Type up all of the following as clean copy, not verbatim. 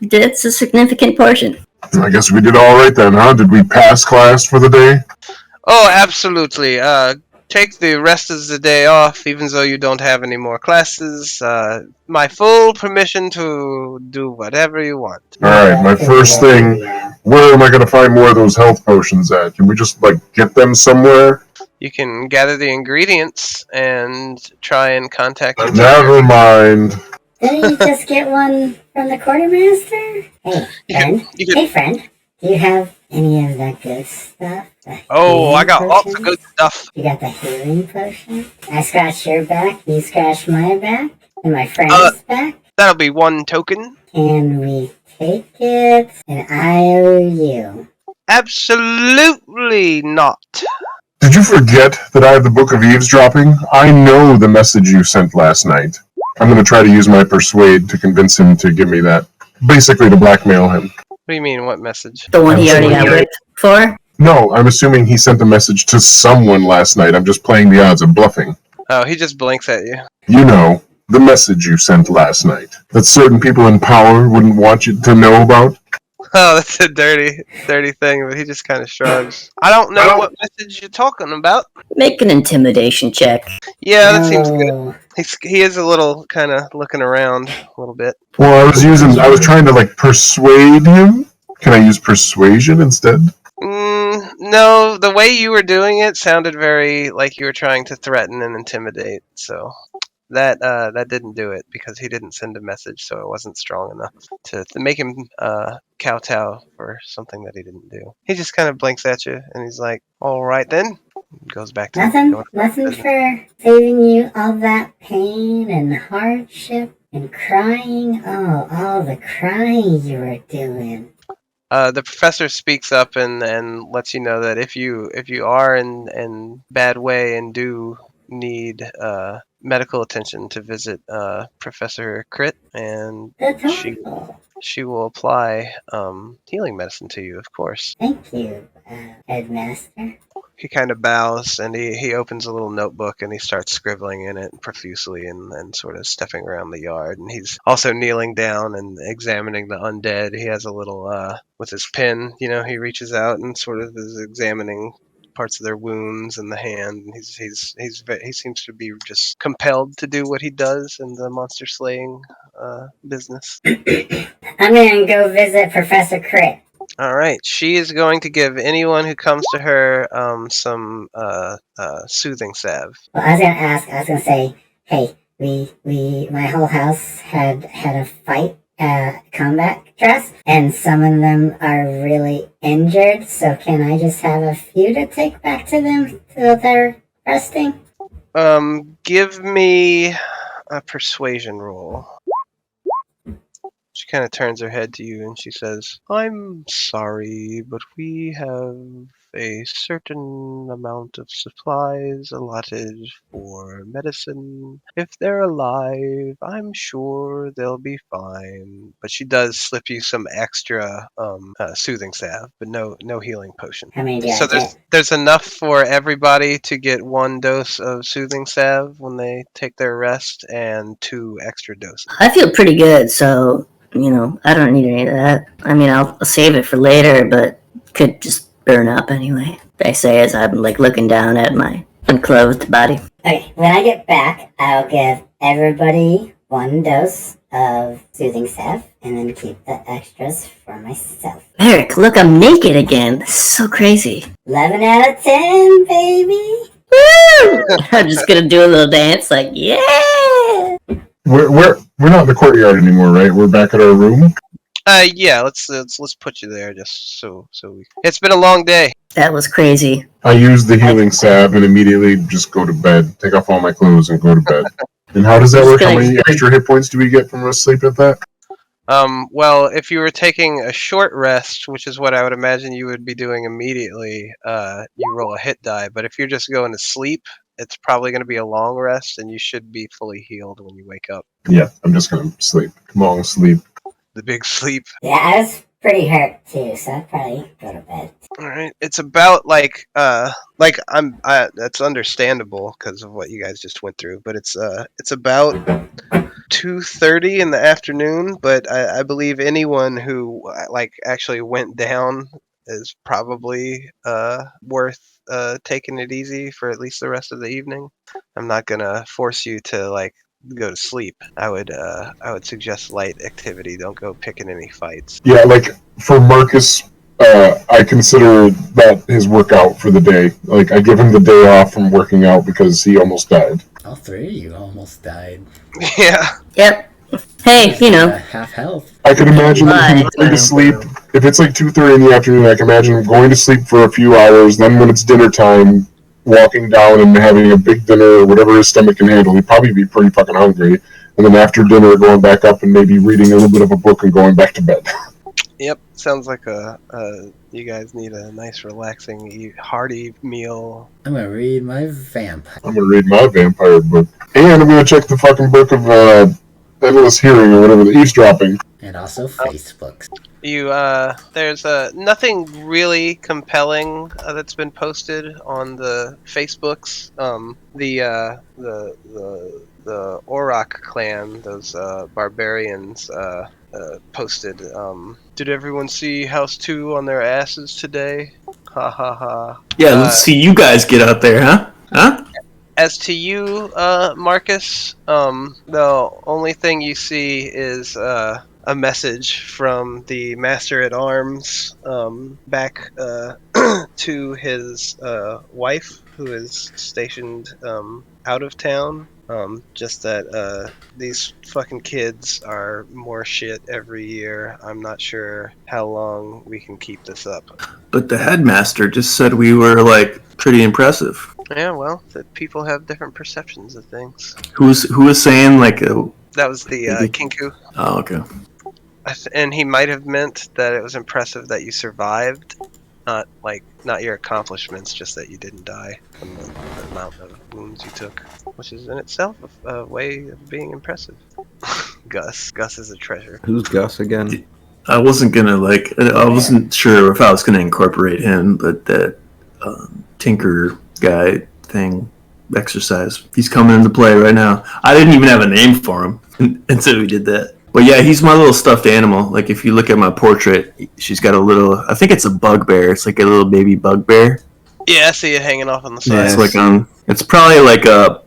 That's a significant portion. I guess we did all right then, huh? Did we pass class for the day? Oh, absolutely. Take the rest of the day off, even though you don't have any more classes. My full permission to do whatever you want. Alright, my first thing, where am I going to find more of those health potions at? Can we just, get them somewhere? You can gather the ingredients and try and contact your Never mind. Didn't you just get one from the quartermaster? Hey, friend. Hey, friend. Do you have any of that good stuff? Oh, I got lots of good stuff. You got the healing potion? I scratch your back, you scratch my back, and my friend's back? That'll be one token. Can we take it? And I owe you. Absolutely not. Did you forget that I have the Book of Eavesdropping? I know the message you sent last night. I'm going to try to use my persuade to convince him to give me that. Basically, to blackmail him. What do you mean, what message? The one he already got whipped for? No, I'm assuming he sent a message to someone last night. I'm just playing the odds of bluffing. Oh, he just blinks at you. You know, the message you sent last night. That certain people in power wouldn't want you to know about. Oh, that's a dirty thing, but he just kind of shrugs. I don't know what message you're talking about. Make an intimidation check. Yeah, that seems good. He is a little kind of looking around a little bit. Well, I was trying to, persuade him. Can I use persuasion instead? No, the way you were doing it sounded very like you were trying to threaten and intimidate, so that didn't do it because he didn't send a message, so it wasn't strong enough to make him kowtow for something that he didn't do. He just kind of blinks at you and he's like, "All right then." Goes back to nothing for saving you all that pain and hardship and crying. Oh, all the crying you were doing. The professor speaks up and lets you know that if you are in bad way and do need medical attention, to visit Professor Crit, and she will apply healing medicine to you, of course. Thank you, Headmaster. He kind of bows and he opens a little notebook and he starts scribbling in it profusely and sort of stepping around the yard. And he's also kneeling down and examining the undead. He has a little, with his pen, he reaches out and sort of is examining parts of their wounds and the hand. And he seems to be just compelled to do what he does in the monster slaying business. I'm gonna go visit Professor Crit. All right, she is going to give anyone who comes to her some soothing salve. Well, I was gonna say, hey, my whole house had a fight, combat dress, and some of them are really injured, so can I just have a few to take back to them so they're resting? Give me a persuasion roll. She kind of turns her head to you and she says, "I'm sorry, but we have a certain amount of supplies allotted for medicine. If they're alive, I'm sure they'll be fine." But she does slip you some extra soothing salve, but no healing potion. How many do I So get? there's enough for everybody to get 1 dose of soothing salve when they take their rest, and 2 extra doses. I feel pretty good, so, I don't need any of that. I mean, I'll save it for later, but could just burn up anyway. I say as I'm, looking down at my unclothed body. Okay, when I get back, I'll give everybody 1 dose of soothing salve, and then keep the extras for myself. Eric, look, I'm naked again. This is so crazy. 11 out of 10, baby! Woo! I'm just gonna do a little dance, yeah! We're not in the courtyard anymore, right? We're back at our room? Yeah, let's put you there just so we. It's been a long day. That was crazy. I use the healing salve and immediately just go to bed, take off all my clothes and go to bed. And how does that work? How many extra hit points do we get from us sleeping at that? Well, if you were taking a short rest, which is what I would imagine you would be doing immediately, you roll a hit die. But if you're just going to sleep, it's probably going to be a long rest, and you should be fully healed when you wake up. Yeah, I'm just going to sleep. Long sleep. The big sleep. Yeah, I was pretty hurt too, so I'd probably go to bed. All right. It's about that's understandable because of what you guys just went through, but it's about 2:30 in the afternoon, but I believe anyone who like actually went down is probably worth taking it easy for at least the rest of the evening. I'm not gonna force you to like go to sleep. I would suggest light activity. Don't go picking any fights. Yeah, like for Marcus, I consider that his workout for the day. Like I give him the day off from working out because he almost died. All three of you almost died. Yeah. Yep. Hey, you know, Half health. I could imagine him Lie. going to sleep. If it's like 2:30 in the afternoon, I can imagine him going to sleep for a few hours. Then when it's dinner time, walking down and having a big dinner or whatever his stomach can handle. He'd probably be pretty fucking hungry. And then after dinner, going back up and maybe reading a little bit of a book and going back to bed. Yep. Sounds like you guys need a nice, relaxing, hearty meal. I'm gonna read my vampire. I'm gonna read my vampire book, and I'm gonna check the fucking book of endless hearing or whatever, the eavesdropping. And also Facebooks. There's nothing really compelling that's been posted on the Facebooks. The Auroch clan, those barbarians, posted. Did everyone see House 2 on their asses today? Ha ha ha. Yeah, let's see you guys get out there, huh? Huh? As to you, Marcus, the only thing you see is a message from the Master at Arms back to his wife, who is stationed out of town. Just that these fucking kids are more shit every year. I'm not sure how long we can keep this up. But the headmaster just said we were, like, pretty impressive. Yeah, well, that people have different perceptions of things. Who was saying, like, That was the Kinku. oh, okay. And he might have meant that it was impressive that you survived. Not your accomplishments, just that you didn't die from the amount of wounds you took, which is in itself a way of being impressive. Gus is a treasure. Who's Gus again? I wasn't gonna, like, I wasn't sure if I was gonna incorporate him, but that Tinker guy thing, exercise, he's coming into play right now. I didn't even have a name for him until we did that. But yeah, he's my little stuffed animal. Like, if you look at my portrait, she's got a little, I think it's a bugbear. It's like a little baby bugbear. Yeah, I see it hanging off on the side. Yeah, it's like it's probably like a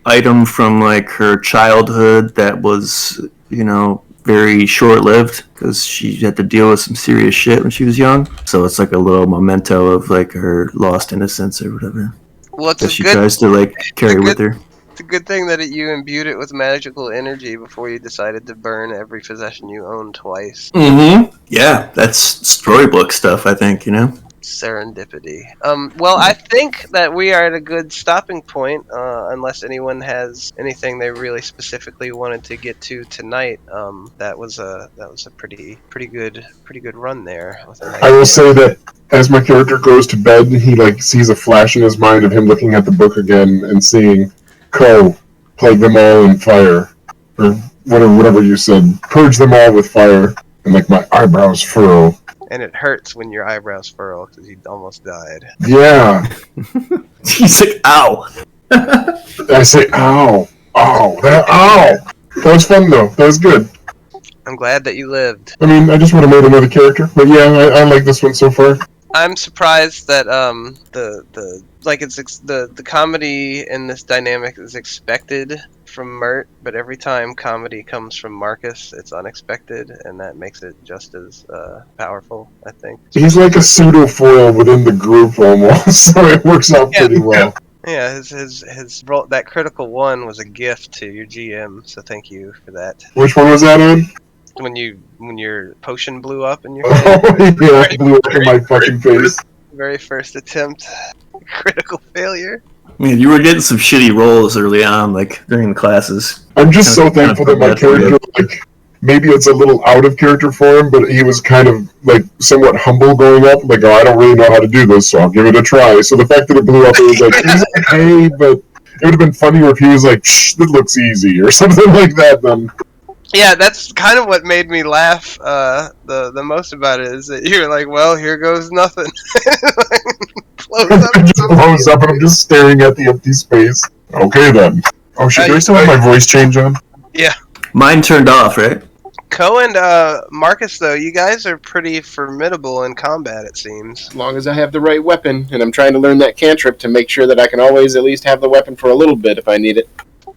item from like her childhood that was, you know, very short-lived because she had to deal with some serious shit when she was young. So it's like a little memento of like her lost innocence or whatever. Well, That she tries to like carry with her. It's a good thing that you imbued it with magical energy before you decided to burn every possession you own twice. Mm-hmm. Yeah, that's storybook stuff, I think, you know? Serendipity. Well, I think that we are at a good stopping point, unless anyone has anything they really specifically wanted to get to tonight. That was a pretty good run there. I will say that as my character goes to bed, he like sees a flash in his mind of him looking at the book again and seeing plague them all in fire, or whatever you said, purge them all with fire, and like my eyebrows furrow. And it hurts when your eyebrows furrow because you almost died. Yeah. He's like, ow. I say, ow. That was fun though. That was good. I'm glad that you lived. I mean, I just would have made another character, but yeah, I like this one so far. I'm surprised that the comedy in this dynamic is expected from Mert, but every time comedy comes from Marcus, it's unexpected, and that makes it just as powerful, I think. He's like a pseudo foil within the group almost, so it works out pretty well. Yeah, his role, that critical one was a gift to your GM, so thank you for that. Which one was that on? When your potion blew up in your Oh yeah, it blew up in my fucking face. very first attempt, critical failure. I mean, you were getting some shitty rolls early on, like during the classes. I'm just so thankful that my character, like, maybe it's a little out of character for him, but he was kind of like somewhat humble going up. Like, oh, I don't really know how to do this, so I'll give it a try. So the fact that it blew up, it was okay, but it would have been funnier if he was like, "Shh, that looks easy," or something like that. Then. Yeah, that's kind of what made me laugh the most about it, is that you're like, well, here goes nothing. It just blows up and I'm just staring at the empty space. Okay then. Oh shit, do I still have my voice change on? Yeah. Mine turned off, right? Co and Marcus, though, you guys are pretty formidable in combat, it seems. As long as I have the right weapon, and I'm trying to learn that cantrip to make sure that I can always at least have the weapon for a little bit if I need it.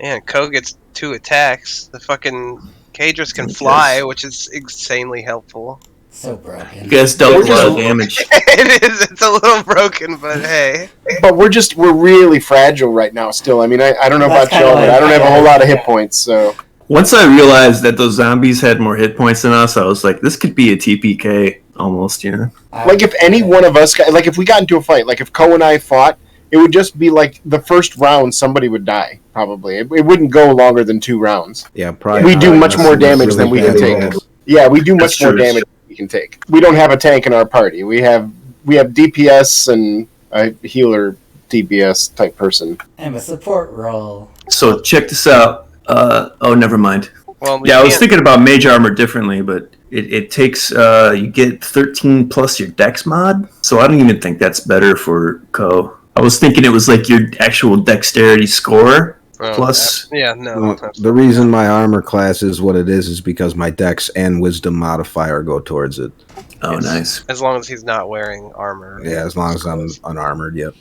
And Co gets 2 attacks. The fucking Cadris can fly, which is insanely helpful. So broken. You guys dealt a lot of damage. It is. It's a little broken, but hey. But we're really fragile right now still. I mean, I don't know That's about y'all, kinda but I don't have a whole lot of hit yeah. points, so... Once I realized that those zombies had more hit points than us, I was like, this could be a TPK almost, you know? Like, if any one of us... Like, if we got into a fight, like, if Co and I fought, it would just be like the first round somebody would die, probably. It wouldn't go longer than 2 rounds. Yeah, probably. We do much more damage than we can take. Yeah, we do much That's more true. damage than we can take. We don't have a tank in our party. We have DPS and a healer DPS type person. I'm a support role. So check this out. Oh, never mind. Well, Yeah, I was thinking about mage armor differently, but it takes, you get 13 plus your dex mod, so I don't even think that's better for Co. I was thinking it was like your actual dexterity score plus. Yeah, no. The reason my armor class is what it is because my dex and wisdom modifier go towards it. Oh, nice. As long as he's not wearing armor. Yeah, as long as I'm unarmored, yep.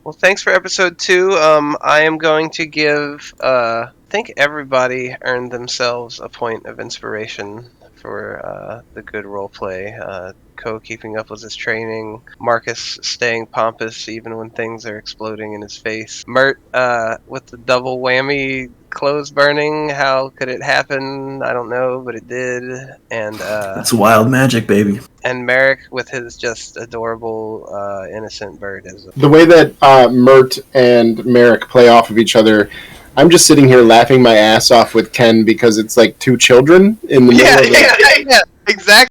Well, thanks for episode 2. I am going to give... I think everybody earned themselves a point of inspiration for the good roleplay. Co keeping up with his training, Marcus staying pompous even when things are exploding in his face, Mert with the double whammy clothes burning. How could it happen? I don't know, but it did. And It's wild magic, baby. and Merrick with his just adorable innocent bird. The way that Mert and Merrick play off of each other, I'm just sitting here laughing my ass off with Ken because it's like 2 children in the middle of Yeah, exactly.